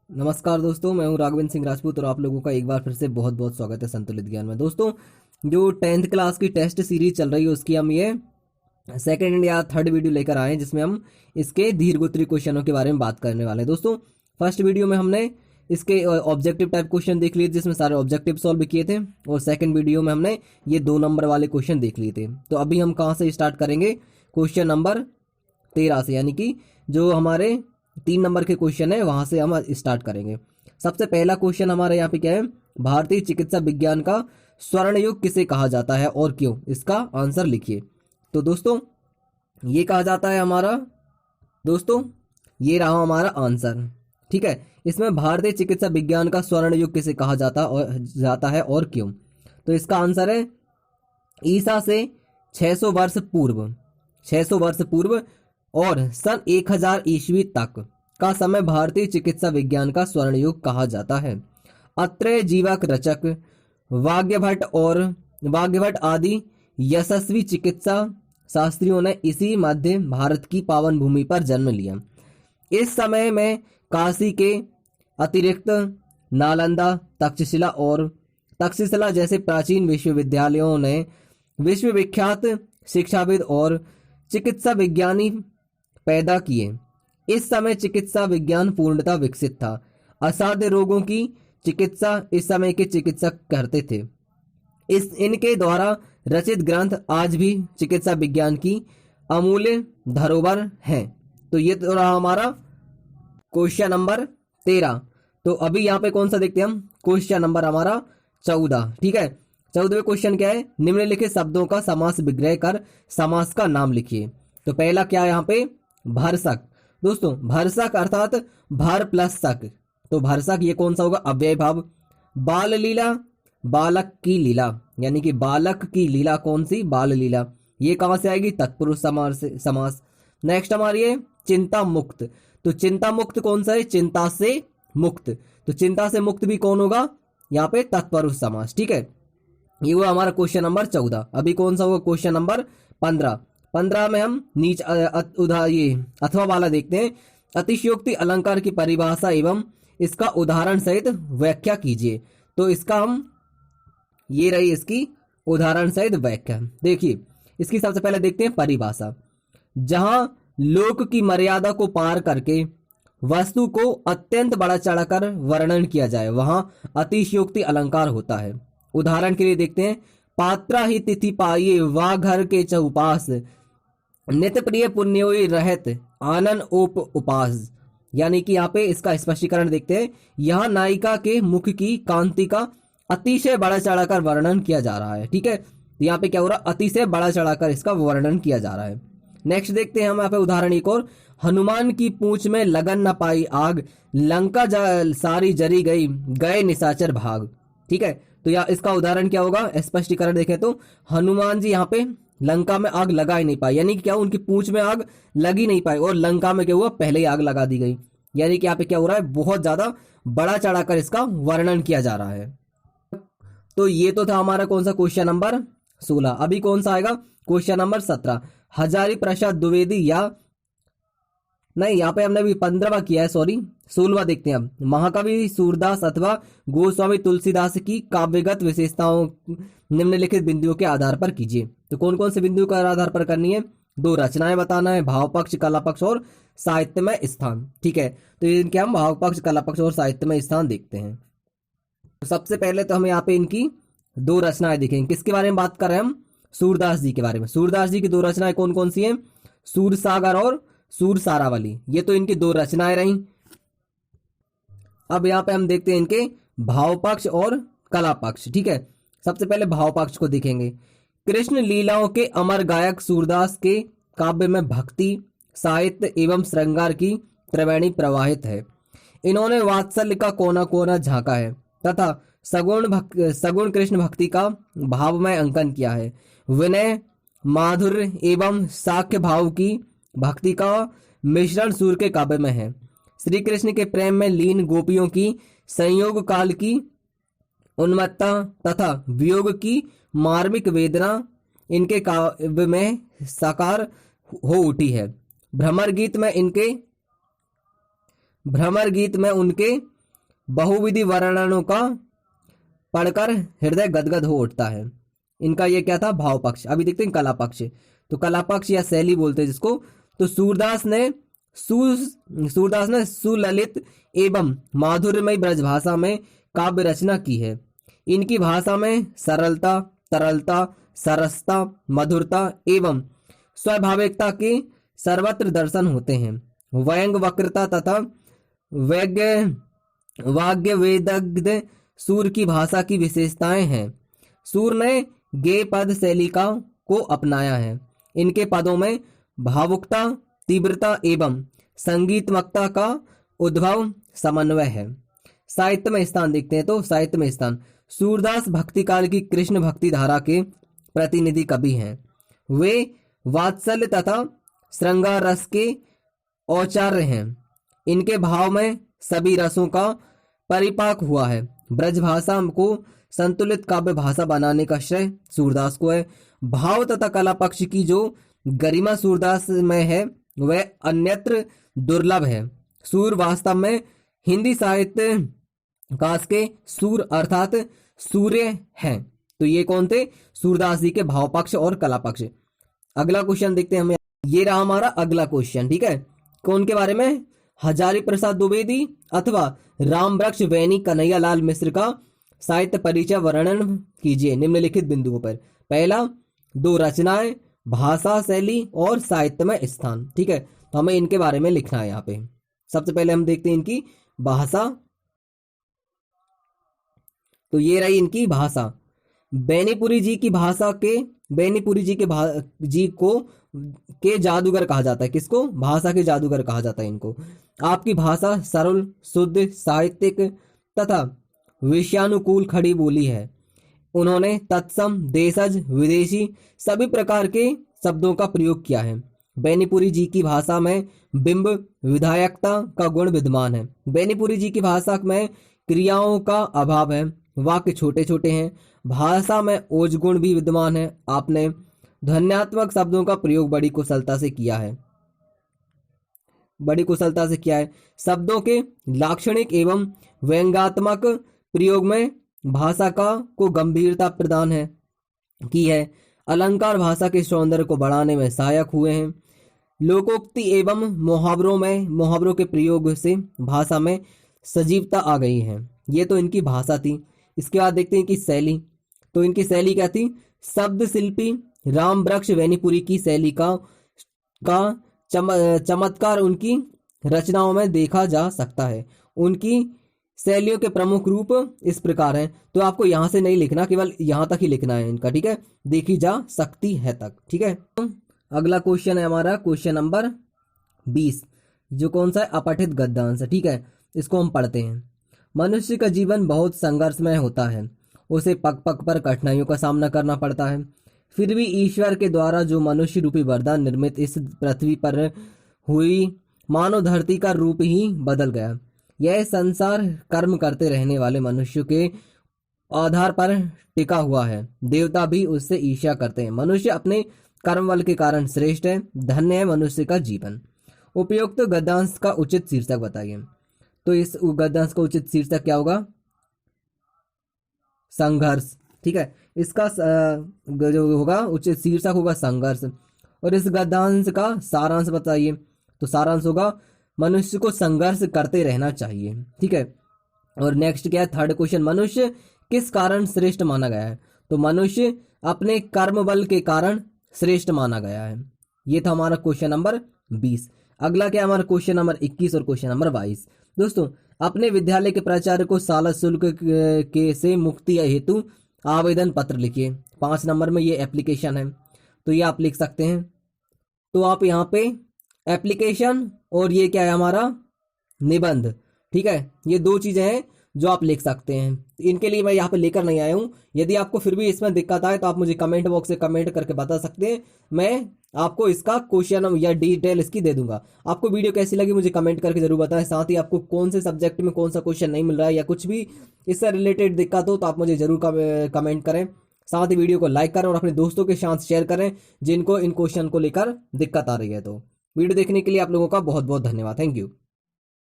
नमस्कार दोस्तों, मैं हूं राघवेंद्र सिंह राजपूत और आप लोगों का एक बार फिर से बहुत बहुत स्वागत है संतुलित ज्ञान में। दोस्तों, जो 10th क्लास की टेस्ट सीरीज चल रही है उसकी हम ये सेकंड या थर्ड वीडियो लेकर आए हैं, जिसमें हम इसके दीर्घोत्तरीय क्वेश्चनों के बारे में बात करने वाले हैं। दोस्तों, फर्स्ट वीडियो में हमने इसके ऑब्जेक्टिव टाइप क्वेश्चन देख लिए, जिसमें सारे ऑब्जेक्टिव सॉल्व किए थे, और सेकंड वीडियो में हमने ये 2 नंबर वाले क्वेश्चन देख लिए थे। तो अभी हम कहाँ से स्टार्ट करेंगे? क्वेश्चन नंबर 13 से, यानी कि जो हमारे 3 नंबर के क्वेश्चन है वहां से हम स्टार्ट करेंगे। सबसे पहला क्वेश्चन हमारे यहाँ पे क्या है? भारतीय चिकित्सा विज्ञान का स्वर्ण युग किसे कहा जाता है और क्यों? इसका आंसर लिखिए। तो दोस्तों, ये कहा जाता है हमारा, दोस्तों ये रहा हमारा आंसर। ठीक है, इसमें भारतीय चिकित्सा विज्ञान का स्वर्ण युग किसे कहा जाता है और क्यों? तो इसका आंसर है ईसा से 600 वर्ष पूर्व, 600 वर्ष पूर्व और सन 1000 ईस्वी तक का समय भारतीय चिकित्सा विज्ञान का स्वर्ण युग कहा जाता है। अत्रेय जीवक रचक वाग्यभट्ट आदि यशस्वी चिकित्सा शास्त्रियों ने इसी मध्य भारत की पावन भूमि पर जन्म लिया। इस समय में काशी के अतिरिक्त नालंदा, तक्षशिला जैसे प्राचीन विश्वविद्यालयों ने विश्वविख्यात शिक्षाविद और चिकित्सा विज्ञानी पैदा किए। इस समय चिकित्सा विज्ञान पूर्णतः विकसित था। असाध्य रोगों की चिकित्सा इस समय के चिकित्सक करते थे। इनके द्वारा रचित ग्रंथ आज भी चिकित्सा विज्ञान की अमूल्य धरोहर हैं। तो ये तो रहा हमारा क्वेश्चन नंबर 13। तो अभी यहाँ पे कौन सा देखते हैं हम? क्वेश्चन नंबर हमारा 14। ठीक है, 14वें क्वेश्चन क्या है? निम्नलिखित शब्दों का समास विग्रह कर समास का नाम लिखिए। तो पहला क्या है यहाँ पे? भरसक। दोस्तों, भरसक अर्थात भर प्लस सक, तो भरसक ये कौन सा होगा? अव्यय भाव। बाल लीला, बालक की लीला, यानी कि बालक की लीला कौन सी? बाल लीला। ये कहां से आएगी? तत्पुरुष समास। नेक्स्ट हमारी है चिंता मुक्त। तो चिंता मुक्त कौन सा है? चिंता से मुक्त। तो चिंता से मुक्त भी कौन होगा? यहाँ पे तत्पुरुष समास। ठीक है, ये हुआ हमारा क्वेश्चन नंबर 14। अभी कौन सा होगा? Question number 15। 15 में हम ये अथवा वाला देखते हैं। अतिशयोक्ति अलंकार की परिभाषा एवं इसका उदाहरण सहित व्याख्या कीजिए। तो इसका हम, ये रही इसकी उदाहरण सहित व्याख्या। देखिए, इसकी सबसे पहले देखते हैं परिभाषा। जहां लोक की मर्यादा को पार करके वस्तु को अत्यंत बढ़ा चढ़ाकर वर्णन किया जाए, वहां अतिशयोक्ति अलंकार होता है। उदाहरण के लिए देखते हैं, पात्रा ही तिथि पाइये वा घर के चौपास, नित्य प्रिय पुण्योई रहत आनंद उपास। यानी कि यहाँ पे इसका स्पष्टीकरण देखते हैं। यहाँ नायिका के मुख की कांति का अतिशय बड़ा चढ़ाकर वर्णन किया जा रहा है। ठीक है, तो यहाँ पे क्या हो रहा है? अतिशय बड़ा चढ़ाकर इसका वर्णन किया जा रहा है। नेक्स्ट देखते हैं हम यहाँ पे उदाहरण एक और। हनुमान की पूंछ में लगन न पाई आग, लंका सारी जरी गई, गए निशाचर भाग। ठीक है, तो यहाँ इसका उदाहरण क्या होगा? स्पष्टीकरण देखें तो हनुमान जी यहाँ पे लंका में आग लगा ही नहीं पाई, यानी कि क्या, उनकी पूंछ में आग लगी नहीं पाई, और लंका में क्या हुआ? पहले ही आग लगा दी गई। यानी कि यहाँ पे क्या हो रहा है? बहुत ज्यादा बड़ा चढ़ाकर इसका वर्णन किया जा रहा है। तो ये तो था हमारा कौन सा? Question number 16। अभी कौन सा आएगा? Question number 17। हजारी प्रसाद द्विवेदी या नहीं, यहाँ पे हमने भी 15वां किया है, सॉरी 16वां देखते हैं हम। महाकवि सूरदास अथवा गोस्वामी तुलसीदास की काव्यगत विशेषताओं निम्नलिखित बिंदुओं के आधार पर कीजिए। तो कौन कौन से बिंदुओं के आधार पर करनी है? 2 रचनाएं बताना है, भाव पक्ष, कला पक्ष और साहित्यमय स्थान। ठीक है, तो इनके हम भाव पक्ष, कला पक्ष और साहित्यमय स्थान देखते हैं। तो सबसे पहले तो हम यहाँ पे इनकी 2 रचनाएं देखेंगे। किसके बारे में बात कर रहे हैं हम? सूरदास जी के बारे में। सूरदास जी की 2 रचनाएं कौन कौन सी हैं? सूरसागर और सूरसारावली। ये तो इनकी 2 रचनाएं रही। अब यहाँ पे हम देखते हैं इनके भाव पक्ष और कला पक्ष। ठीक है, सबसे पहले भाव पक्ष को देखेंगे। कृष्ण लीलाओं के अमर गायक सूरदास के काव्य में भक्ति, साहित्य एवं श्रृंगार की त्रिवेणी प्रवाहित है। इन्होंने वात्सल्य का कोना कोना झांका है तथा सगुण कृष्ण भक्ति का भावमय अंकन किया है। विनय, माधुर्य एवं साख्य भाव की भक्ति का मिश्रण सूर्य के काव्य में है। श्री कृष्ण के प्रेम में लीन गोपियों की संयोग काल की उन्मत्तता तथा वियोग की मार्मिक वेदना इनके काव्य में साकार हो उठी है। भ्रमर गीत में उनके बहुविधि वर्णनों का पढ़कर हृदय गदगद हो उठता है। इनका ये क्या था, भाव पक्ष। अभी देखते हैं कला पक्ष। तो कला पक्ष या शैली बोलते हैं जिसको। तो सूरदास ने सुललित एवं माधुर्यमय ब्रजभाषा में काव्य रचना की है। इनकी भाषा में सरलता, तरलता, सरसता, मधुरता एवं स्वाभाविकता के सर्वत्र दर्शन होते हैं। व्यंग, वक्रता तथा वाग्य वेदग्ध सूर की भाषा की विशेषताएं हैं। सूर ने गेय पद शैली को अपनाया है। इनके पदों में भावुकता, तीव्रता एवं संगीतमकता का उद्भव समन्वय है। साहित्य में स्थान देखते हैं। तो साहित्य में स्थान, सूरदास भक्ति काल की कृष्ण भक्ति धारा के प्रतिनिधि कवि हैं। वे वात्सल्य तथा श्रृंगार रस के औचार्य हैं। इनके भाव में सभी रसों का परिपाक हुआ है। ब्रजभाषा को संतुलित काव्य भाषा बनाने का श्रेय सूरदास को है। भाव तथा कला पक्ष की जो गरिमा सूरदास में है वह अन्यत्र दुर्लभ है। सूर वास्तव में हिंदी साहित्य काश के सूर अर्थात सूर्य हैं। तो ये कौन थे, सूरदास जी के भाव पक्ष और कला पक्ष। अगला क्वेश्चन देखते हैं हमें। ये रहा हमारा अगला क्वेश्चन, ठीक है। कौन के बारे में, हजारी प्रसाद द्विवेदी अथवा रामवृक्ष वैनी कन्हैयालाल मिश्र का साहित्य परिचय वर्णन कीजिए निम्नलिखित बिंदुओं पर। पहला, दो रचनाएं, भाषा, शैली और साहित्य में स्थान, ठीक है। तो हमें इनके बारे में लिखना है यहाँ पे। सबसे पहले हम देखते हैं इनकी भाषा। तो ये रही इनकी भाषा। बेनीपुरी जी की भाषा के के जादूगर कहा जाता है। किसको, भाषा के जादूगर कहा जाता है इनको। आपकी भाषा सरल, शुद्ध, साहित्यिक तथा विषयानुकूल खड़ी बोली है। उन्होंने तत्सम, देशज, विदेशी सभी प्रकार के शब्दों का प्रयोग किया है। बेनीपुरी जी की भाषा में बिंब, विधायकता का गुण विद्यमान है। बेनीपुरी जी की भाषा में क्रियाओं का अभाव है, वाक्य छोटे छोटे हैं। भाषा में ओज गुण भी विद्यमान है। आपने ध्वन्यात्मक शब्दों का प्रयोग बड़ी कुशलता से किया है। शब्दों के लाक्षणिक एवं व्यंग्यात्मक प्रयोग में भाषा को गंभीरता प्रदान की है। अलंकार भाषा के सौंदर्य को बढ़ाने में सहायक हुए हैं। लोकोक्ति एवं मुहावरों के प्रयोग से भाषा में सजीवता आ गई है। ये तो इनकी भाषा थी। इसके बाद देखते हैं कि शैली। तो इनकी शैली क्या थी, शब्द शिल्पी रामवृक्ष वैनीपुरी की शैली का चमत्कार उनकी रचनाओं में देखा जा सकता है। उनकी शैलियों के प्रमुख रूप इस प्रकार हैं। तो आपको यहाँ से नहीं लिखना, केवल यहाँ तक ही लिखना है इनका, ठीक है। देखी जा सकती है तक, ठीक है। अगला क्वेश्चन है हमारा क्वेश्चन नंबर 20, जो कौन सा है, अपठित गद्यांश, ठीक है। इसको हम पढ़ते हैं। मनुष्य का जीवन बहुत संघर्षमय होता है। उसे पग पग पर कठिनाइयों का सामना करना पड़ता है। फिर भी ईश्वर के द्वारा जो मनुष्य रूपी वरदान निर्मित इस पृथ्वी पर हुई मानव धरती का रूप ही बदल गया। यह संसार कर्म करते रहने वाले मनुष्य के आधार पर टिका हुआ है। देवता भी उससे ईर्ष्या करते हैं। मनुष्य अपने कर्मबल के कारण श्रेष्ठ है। धन्य है मनुष्य का जीवन। उपयुक्त गद्यांश का उचित शीर्षक बताइए। तो इस गद्यांश का उचित शीर्षक क्या होगा, संघर्ष, ठीक है। इसका जो होगा उचित शीर्षक होगा संघर्ष। और इस गद्यांश का सारांश बताइए। तो सारांश होगा मनुष्य को संघर्ष करते रहना चाहिए, ठीक है। और नेक्स्ट क्या है, थर्ड क्वेश्चन, मनुष्य किस कारण श्रेष्ठ माना गया है। तो मनुष्य अपने कर्म बल के कारण श्रेष्ठ माना गया है। ये था हमारा क्वेश्चन नंबर 20। अगला क्या हमारा क्वेश्चन नंबर 21 और क्वेश्चन नंबर 22। दोस्तों, अपने विद्यालय के प्राचार्य को शाला शुल्क के से मुक्ति हेतु आवेदन पत्र लिखिए। 5 नंबर में ये एप्लीकेशन है, तो ये आप लिख सकते हैं। तो आप यहाँ पे एप्लीकेशन और ये क्या है हमारा निबंध, ठीक है। ये दो चीजें हैं जो आप लिख सकते हैं। इनके लिए मैं यहाँ पे लेकर नहीं आया हूँ। यदि आपको फिर भी इसमें दिक्कत आए तो आप मुझे कमेंट बॉक्स से कमेंट करके बता सकते हैं। मैं आपको इसका क्वेश्चन या डिटेल इसकी दे दूंगा। आपको वीडियो कैसी लगी मुझे कमेंट करके जरूर बताएं। साथ ही आपको कौन से सब्जेक्ट में कौन सा क्वेश्चन नहीं मिल रहा है या कुछ भी इससे रिलेटेड दिक्कत हो तो आप मुझे जरूर कमेंट करें। साथ ही वीडियो को लाइक करें और अपने दोस्तों के साथ शेयर करें जिनको इन क्वेश्चन को लेकर दिक्कत आ रही है। तो वीडियो देखने के लिए आप लोगों का बहुत बहुत धन्यवाद। Thank you.